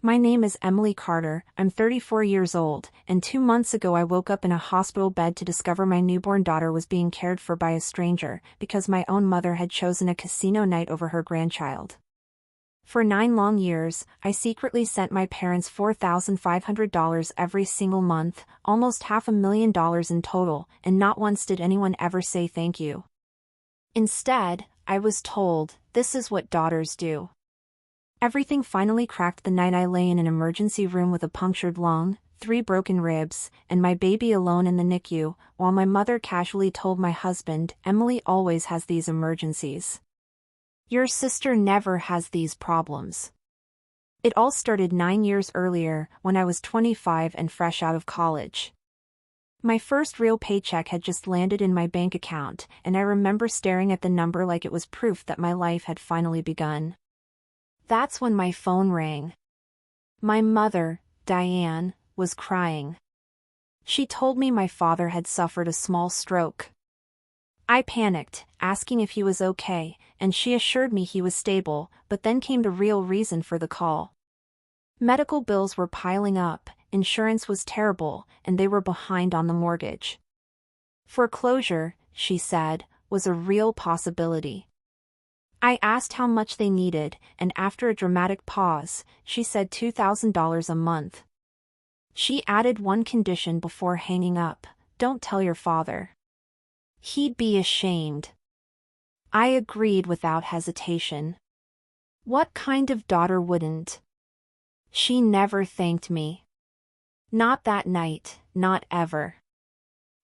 My name is Emily Carter, I'm 34 years old, and 2 months ago I woke up in a hospital bed to discover my newborn daughter was being cared for by a stranger because my own mother had chosen a casino night over her grandchild. For 9 long years, I secretly sent my parents $4,500 every single month, almost $500,000 in total, and not once did anyone ever say thank you. Instead, I was told, this is what daughters do. Everything finally cracked the night I lay in an emergency room with a punctured lung, 3 broken ribs, and my baby alone in the NICU, while my mother casually told my husband, Emily always has these emergencies. Your sister never has these problems. It all started 9 years earlier, when I was 25 and fresh out of college. My first real paycheck had just landed in my bank account, and I remember staring at the number like it was proof that my life had finally begun. That's when my phone rang. My mother, Diane, was crying. She told me my father had suffered a small stroke. I panicked, asking if he was okay, and she assured me he was stable, but then came the real reason for the call. Medical bills were piling up, insurance was terrible, and they were behind on the mortgage. Foreclosure, she said, was a real possibility. I asked how much they needed, and after a dramatic pause, she said $2,000 a month. She added one condition before hanging up: don't tell your father. He'd be ashamed. I agreed without hesitation. What kind of daughter wouldn't? She never thanked me. Not that night, not ever.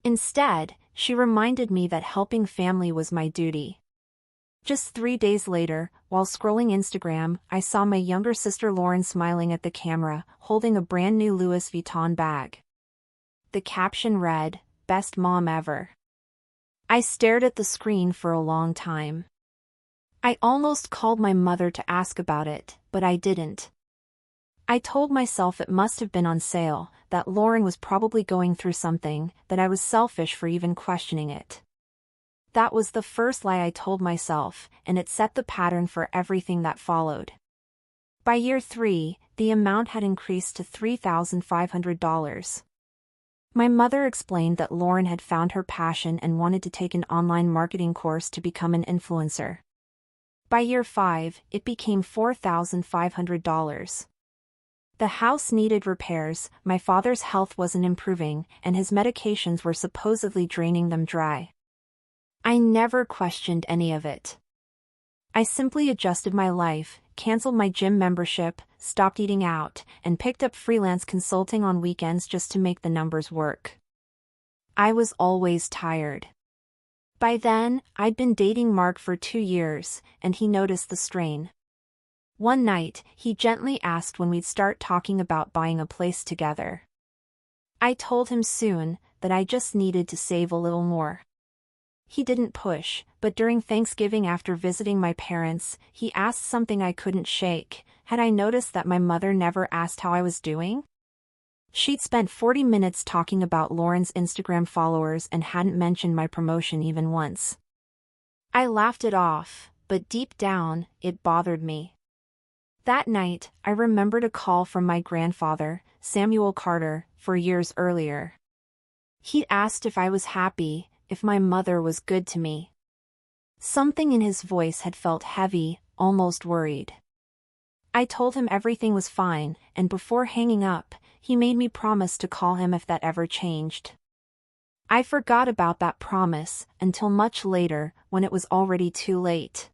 Instead, she reminded me that helping family was my duty. Just 3 days later, while scrolling Instagram, I saw my younger sister Lauren smiling at the camera, holding a brand new Louis Vuitton bag. The caption read, "Best mom ever." I stared at the screen for a long time. I almost called my mother to ask about it, but I didn't. I told myself it must have been on sale, that Lauren was probably going through something, that I was selfish for even questioning it. That was the first lie I told myself, and it set the pattern for everything that followed. By year 3, the amount had increased to $3,500. My mother explained that Lauren had found her passion and wanted to take an online marketing course to become an influencer. By year 5, it became $4,500. The house needed repairs, my father's health wasn't improving, and his medications were supposedly draining them dry. I never questioned any of it. I simply adjusted my life, canceled my gym membership, stopped eating out, and picked up freelance consulting on weekends just to make the numbers work. I was always tired. By then, I'd been dating Mark for 2 years, and he noticed the strain. One night, he gently asked when we'd start talking about buying a place together. I told him soon that I just needed to save a little more. He didn't push, but during Thanksgiving after visiting my parents, he asked something I couldn't shake. Had I noticed that my mother never asked how I was doing? She'd spent 40 minutes talking about Lauren's Instagram followers and hadn't mentioned my promotion even once. I laughed it off, but deep down, it bothered me. That night, I remembered a call from my grandfather, Samuel Carter, 4 years earlier. He'd asked if I was happy, if my mother was good to me. Something in his voice had felt heavy, almost worried. I told him everything was fine, and before hanging up, he made me promise to call him if that ever changed. I forgot about that promise until much later, when it was already too late.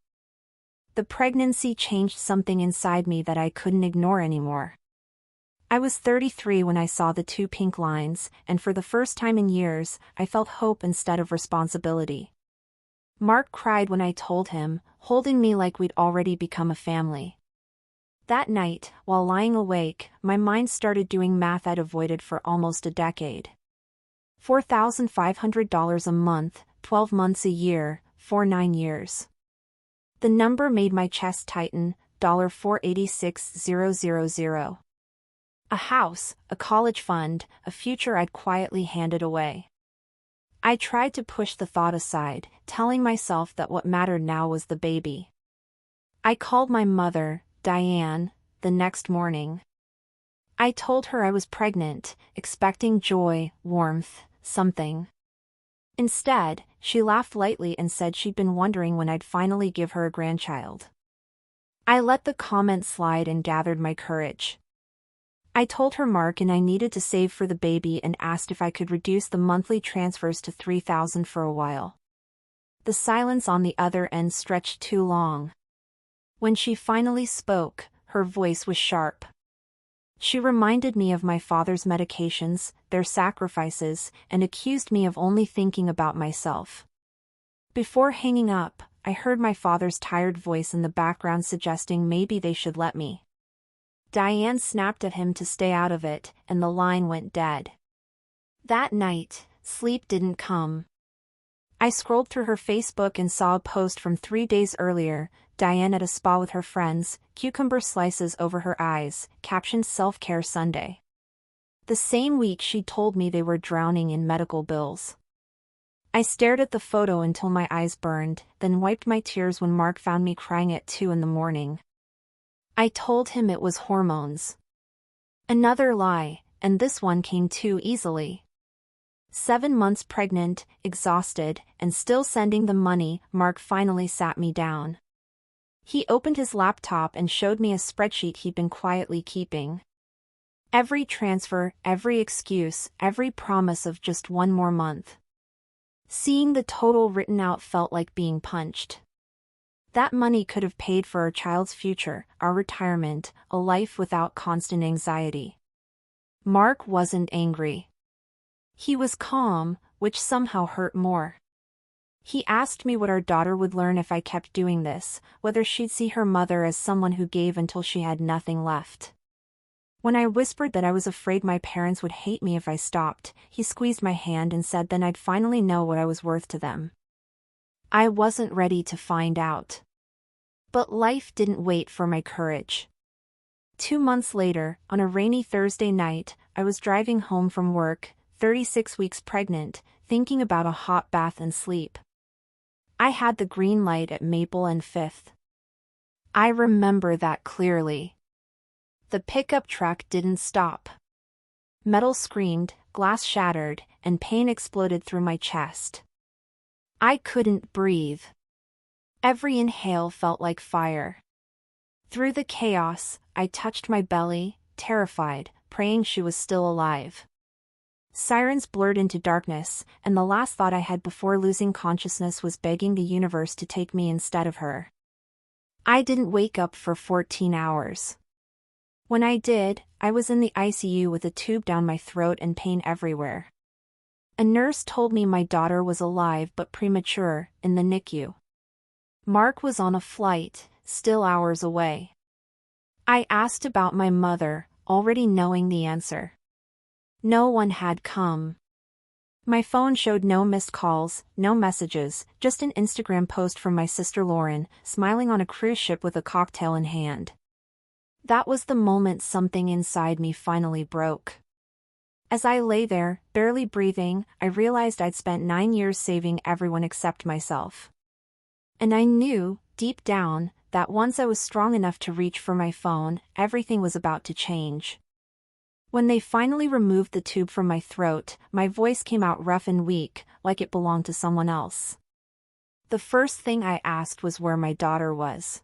The pregnancy changed something inside me that I couldn't ignore anymore. I was 33 when I saw the 2 pink lines, and for the first time in years, I felt hope instead of responsibility. Mark cried when I told him, holding me like we'd already become a family. That night, while lying awake, my mind started doing math I'd avoided for almost a decade. $4,500 a month, 12 months a year, for 9 years. The number made my chest tighten, $486,000. A house, a college fund, a future I'd quietly handed away. I tried to push the thought aside, telling myself that what mattered now was the baby. I called my mother, Diane, the next morning. I told her I was pregnant, expecting joy, warmth, something. Instead, she laughed lightly and said she'd been wondering when I'd finally give her a grandchild. I let the comment slide and gathered my courage. I told her Mark and I needed to save for the baby and asked if I could reduce the monthly transfers to $3,000 for a while. The silence on the other end stretched too long. When she finally spoke, her voice was sharp. She reminded me of my father's medications, their sacrifices, and accused me of only thinking about myself. Before hanging up, I heard my father's tired voice in the background suggesting maybe they should let me. Diane snapped at him to stay out of it, and the line went dead. That night, sleep didn't come. I scrolled through her Facebook and saw a post from 3 days earlier, Diane at a spa with her friends, cucumber slices over her eyes, captioned Self-Care Sunday. The same week she told me they were drowning in medical bills. I stared at the photo until my eyes burned, then wiped my tears when Mark found me crying at 2 in the morning. I told him it was hormones. Another lie, and this one came too easily. 7 months pregnant, exhausted, and still sending the money, Mark finally sat me down. He opened his laptop and showed me a spreadsheet he'd been quietly keeping. Every transfer, every excuse, every promise of just one more month. Seeing the total written out felt like being punched. That money could have paid for our child's future, our retirement, a life without constant anxiety. Mark wasn't angry. He was calm, which somehow hurt more. He asked me what our daughter would learn if I kept doing this, whether she'd see her mother as someone who gave until she had nothing left. When I whispered that I was afraid my parents would hate me if I stopped, he squeezed my hand and said then I'd finally know what I was worth to them. I wasn't ready to find out. But life didn't wait for my courage. 2 months later, on a rainy Thursday night, I was driving home from work, 36 weeks pregnant, thinking about a hot bath and sleep. I had the green light at Maple and 5th. I remember that clearly. The pickup truck didn't stop. Metal screamed, glass shattered, and pain exploded through my chest. I couldn't breathe. Every inhale felt like fire. Through the chaos, I touched my belly, terrified, praying she was still alive. Sirens blurred into darkness, and the last thought I had before losing consciousness was begging the universe to take me instead of her. I didn't wake up for 14 hours. When I did, I was in the ICU with a tube down my throat and pain everywhere. A nurse told me my daughter was alive but premature, in the NICU. Mark was on a flight, still hours away. I asked about my mother, already knowing the answer. No one had come. My phone showed no missed calls, no messages, just an Instagram post from my sister Lauren, smiling on a cruise ship with a cocktail in hand. That was the moment something inside me finally broke. As I lay there, barely breathing, I realized I'd spent 9 years saving everyone except myself. And I knew, deep down, that once I was strong enough to reach for my phone, everything was about to change. When they finally removed the tube from my throat, my voice came out rough and weak, like it belonged to someone else. The first thing I asked was where my daughter was.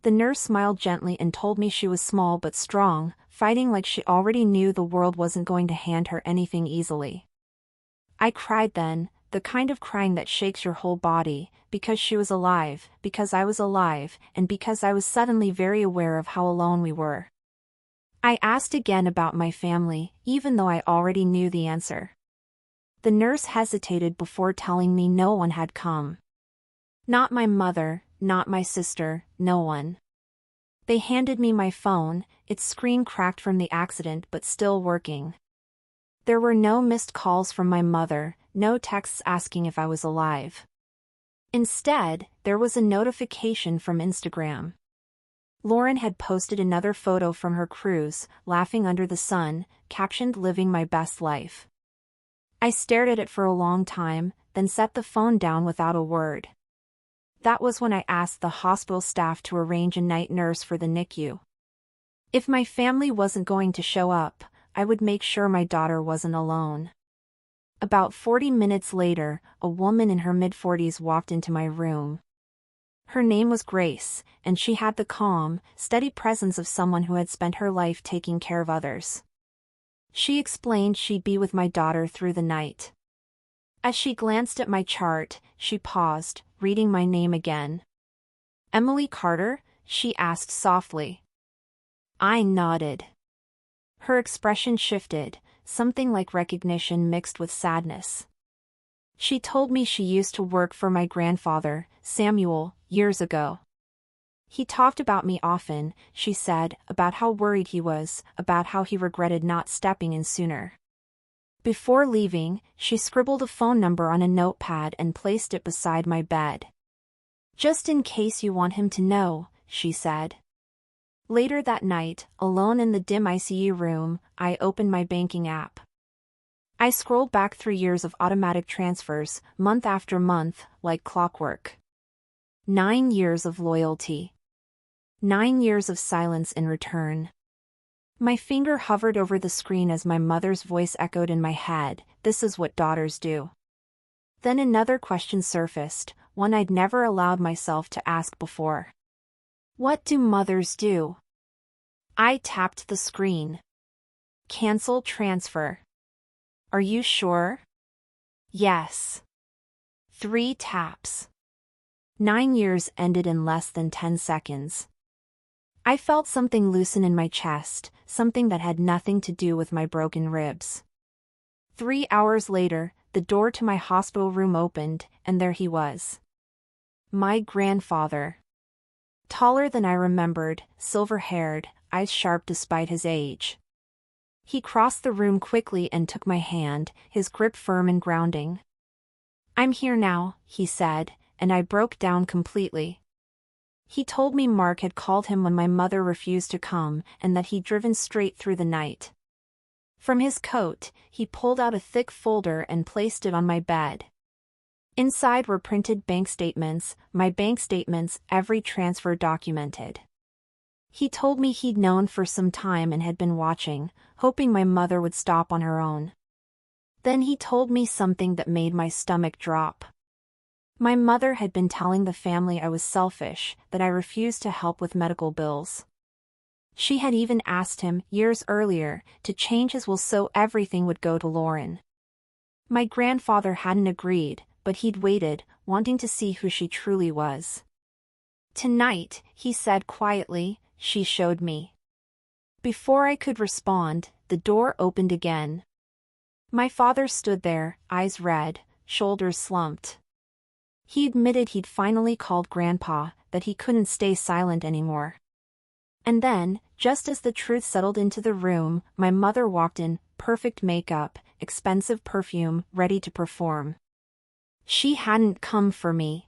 The nurse smiled gently and told me she was small but strong, fighting like she already knew the world wasn't going to hand her anything easily. I cried then, the kind of crying that shakes your whole body, because she was alive, because I was alive, and because I was suddenly very aware of how alone we were. I asked again about my family, even though I already knew the answer. The nurse hesitated before telling me no one had come. Not my mother, not my sister, no one. They handed me my phone, its screen cracked from the accident but still working. There were no missed calls from my mother, no texts asking if I was alive. Instead, there was a notification from Instagram. Lauren had posted another photo from her cruise, laughing under the sun, captioned "Living my best life." I stared at it for a long time, then set the phone down without a word. That was when I asked the hospital staff to arrange a night nurse for the NICU. If my family wasn't going to show up, I would make sure my daughter wasn't alone. About 40 minutes later, a woman in her mid-40s walked into my room. Her name was Grace, and she had the calm, steady presence of someone who had spent her life taking care of others. She explained she'd be with my daughter through the night. As she glanced at my chart, she paused, reading my name again. "Emily Carter?" she asked softly. I nodded. Her expression shifted, something like recognition mixed with sadness. She told me she used to work for my grandfather, Samuel, years ago. He talked about me often, she said, about how worried he was, about how he regretted not stepping in sooner. Before leaving, she scribbled a phone number on a notepad and placed it beside my bed. "Just in case you want him to know," she said. Later that night, alone in the dim ICU room, I opened my banking app. I scrolled back through years of automatic transfers, month after month, like clockwork. 9 years of loyalty. 9 years of silence in return. My finger hovered over the screen as my mother's voice echoed in my head, "This is what daughters do." Then another question surfaced, one I'd never allowed myself to ask before. What do mothers do? I tapped the screen. Cancel transfer. Are you sure? Yes. 3 taps. 9 years ended in less than 10 seconds. I felt something loosen in my chest, something that had nothing to do with my broken ribs. 3 hours later, the door to my hospital room opened, and there he was. My grandfather. Taller than I remembered, silver-haired, eyes sharp despite his age. He crossed the room quickly and took my hand, his grip firm and grounding. "I'm here now," he said, and I broke down completely. He told me Mark had called him when my mother refused to come, and that he'd driven straight through the night. From his coat, he pulled out a thick folder and placed it on my bed. Inside were printed bank statements, my bank statements, every transfer documented. He told me he'd known for some time and had been watching, hoping my mother would stop on her own. Then he told me something that made my stomach drop. My mother had been telling the family I was selfish, that I refused to help with medical bills. She had even asked him, years earlier, to change his will so everything would go to Lauren. My grandfather hadn't agreed, but he'd waited, wanting to see who she truly was. "Tonight," he said quietly, "she showed me." Before I could respond, the door opened again. My father stood there, eyes red, shoulders slumped. He admitted he'd finally called Grandpa, that he couldn't stay silent anymore. And then, just as the truth settled into the room, my mother walked in, perfect makeup, expensive perfume, ready to perform. She hadn't come for me.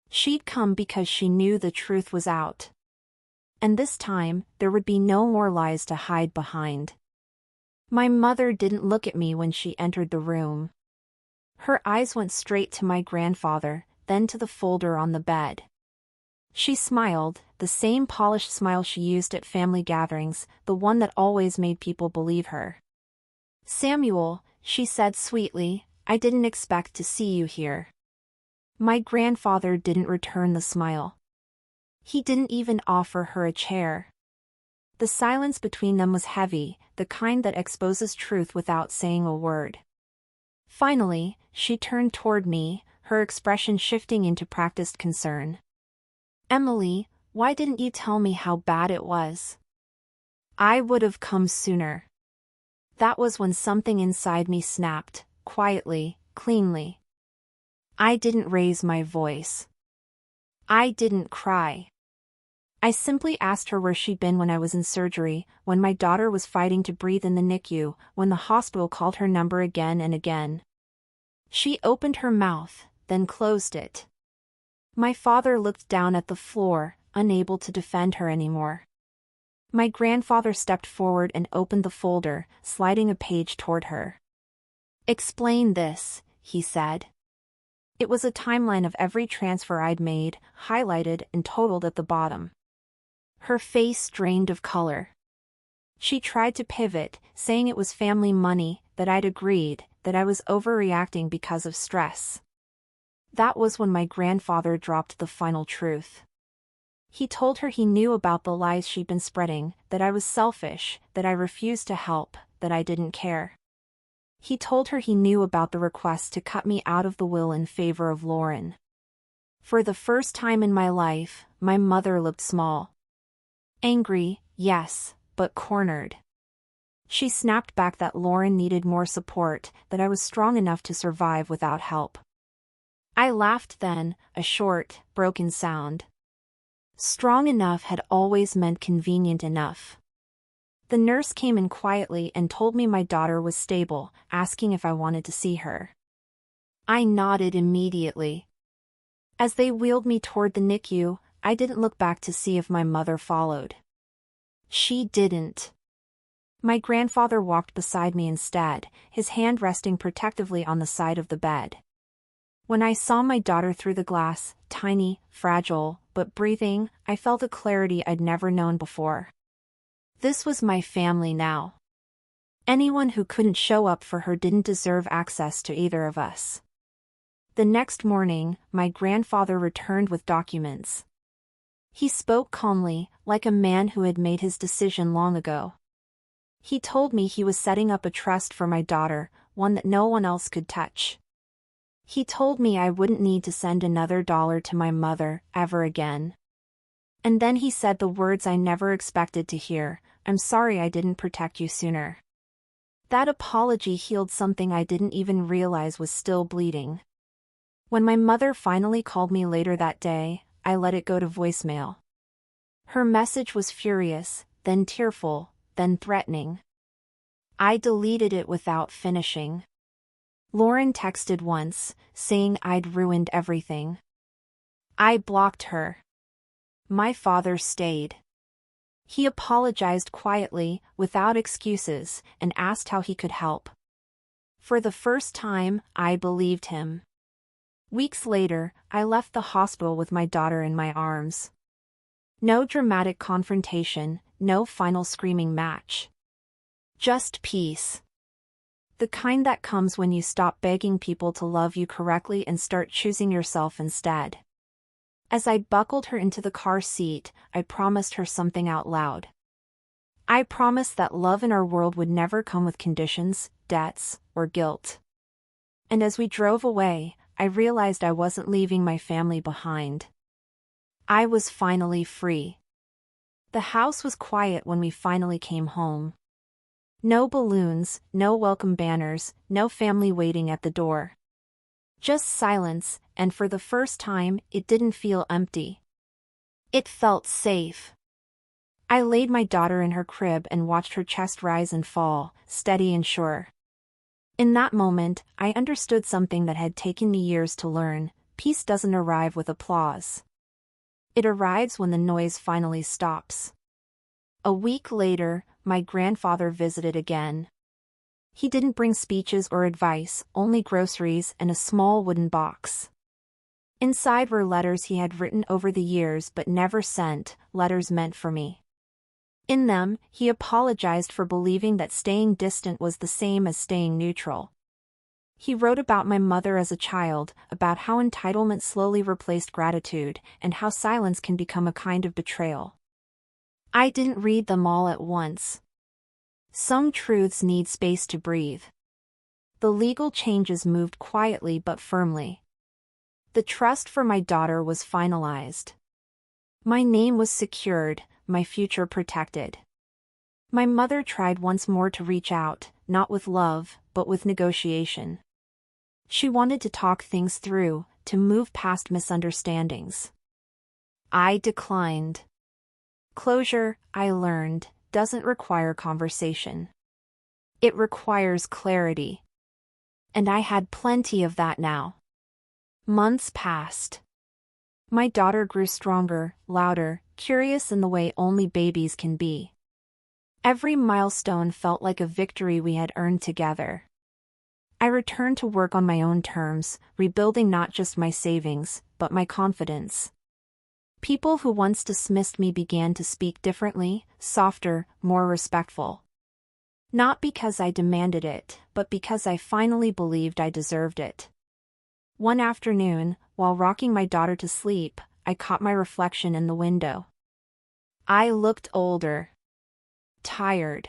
She'd come because she knew the truth was out. And this time, there would be no more lies to hide behind. My mother didn't look at me when she entered the room. Her eyes went straight to my grandfather, then to the folder on the bed. She smiled, the same polished smile she used at family gatherings, the one that always made people believe her. "Samuel," she said sweetly, "I didn't expect to see you here." My grandfather didn't return the smile. He didn't even offer her a chair. The silence between them was heavy, the kind that exposes truth without saying a word. Finally, she turned toward me, her expression shifting into practiced concern. "Emily, why didn't you tell me how bad it was? I would have come sooner." That was when something inside me snapped, quietly, cleanly. I didn't raise my voice. I didn't cry. I simply asked her where she'd been when I was in surgery, when my daughter was fighting to breathe in the NICU, when the hospital called her number again and again. She opened her mouth, then closed it. My father looked down at the floor, unable to defend her anymore. My grandfather stepped forward and opened the folder, sliding a page toward her. "Explain this," he said. It was a timeline of every transfer I'd made, highlighted and totaled at the bottom. Her face drained of color. She tried to pivot, saying it was family money, that I'd agreed, that I was overreacting because of stress. That was when my grandfather dropped the final truth. He told her he knew about the lies she'd been spreading, that I was selfish, that I refused to help, that I didn't care. He told her he knew about the request to cut me out of the will in favor of Lauren. For the first time in my life, my mother looked small. Angry, yes, but cornered. She snapped back that Lauren needed more support, that I was strong enough to survive without help. I laughed then, a short, broken sound. Strong enough had always meant convenient enough. The nurse came in quietly and told me my daughter was stable, asking if I wanted to see her. I nodded immediately. As they wheeled me toward the NICU, I didn't look back to see if my mother followed. She didn't. My grandfather walked beside me instead, his hand resting protectively on the side of the bed. When I saw my daughter through the glass, tiny, fragile, but breathing, I felt a clarity I'd never known before. This was my family now. Anyone who couldn't show up for her didn't deserve access to either of us. The next morning, my grandfather returned with documents. He spoke calmly, like a man who had made his decision long ago. He told me he was setting up a trust for my daughter, one that no one else could touch. He told me I wouldn't need to send another dollar to my mother, ever again. And then he said the words I never expected to hear, "I'm sorry I didn't protect you sooner." That apology healed something I didn't even realize was still bleeding. When my mother finally called me later that day, I let it go to voicemail. Her message was furious, then tearful, then threatening. I deleted it without finishing. Lauren texted once, saying I'd ruined everything. I blocked her. My father stayed. He apologized quietly, without excuses, and asked how he could help. For the first time, I believed him. Weeks later, I left the hospital with my daughter in my arms. No dramatic confrontation, no final screaming match. Just peace. The kind that comes when you stop begging people to love you correctly and start choosing yourself instead. As I buckled her into the car seat, I promised her something out loud. I promised that love in our world would never come with conditions, debts, or guilt. And as we drove away, I realized I wasn't leaving my family behind. I was finally free. The house was quiet when we finally came home. No balloons, no welcome banners, no family waiting at the door. Just silence, and for the first time, it didn't feel empty. It felt safe. I laid my daughter in her crib and watched her chest rise and fall, steady and sure. In that moment, I understood something that had taken me years to learn: peace doesn't arrive with applause. It arrives when the noise finally stops. A week later, my grandfather visited again. He didn't bring speeches or advice, only groceries and a small wooden box. Inside were letters he had written over the years but never sent, letters meant for me. In them, he apologized for believing that staying distant was the same as staying neutral. He wrote about my mother as a child, about how entitlement slowly replaced gratitude, and how silence can become a kind of betrayal. I didn't read them all at once. Some truths need space to breathe. The legal changes moved quietly but firmly. The trust for my daughter was finalized. My name was secured, my future protected. My mother tried once more to reach out, not with love, but with negotiation. She wanted to talk things through, to move past misunderstandings. I declined. Closure, I learned, doesn't require conversation. It requires clarity. And I had plenty of that now. Months passed. My daughter grew stronger, louder, curious in the way only babies can be. Every milestone felt like a victory we had earned together. I returned to work on my own terms, rebuilding not just my savings, but my confidence. People who once dismissed me began to speak differently, softer, more respectful. Not because I demanded it, but because I finally believed I deserved it. One afternoon, while rocking my daughter to sleep, I caught my reflection in the window. I looked older, tired,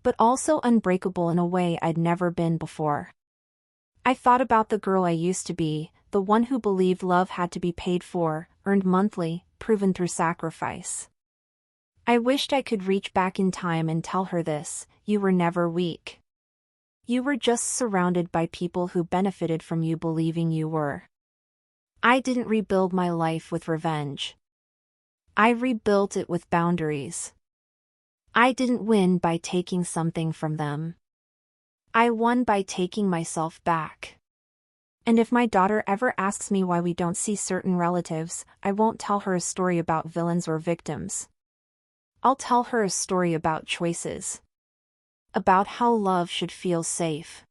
but also unbreakable in a way I'd never been before. I thought about the girl I used to be, the one who believed love had to be paid for, earned monthly, proven through sacrifice. I wished I could reach back in time and tell her this: you were never weak. You were just surrounded by people who benefited from you believing you were. I didn't rebuild my life with revenge. I rebuilt it with boundaries. I didn't win by taking something from them. I won by taking myself back. And if my daughter ever asks me why we don't see certain relatives, I won't tell her a story about villains or victims. I'll tell her a story about choices. About how love should feel safe.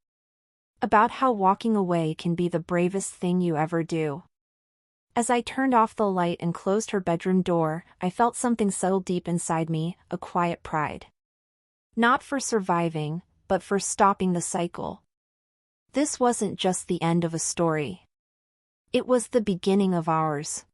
About how walking away can be the bravest thing you ever do. As I turned off the light and closed her bedroom door, I felt something settle deep inside me, a quiet pride. Not for surviving, but for stopping the cycle. This wasn't just the end of a story. It was the beginning of ours.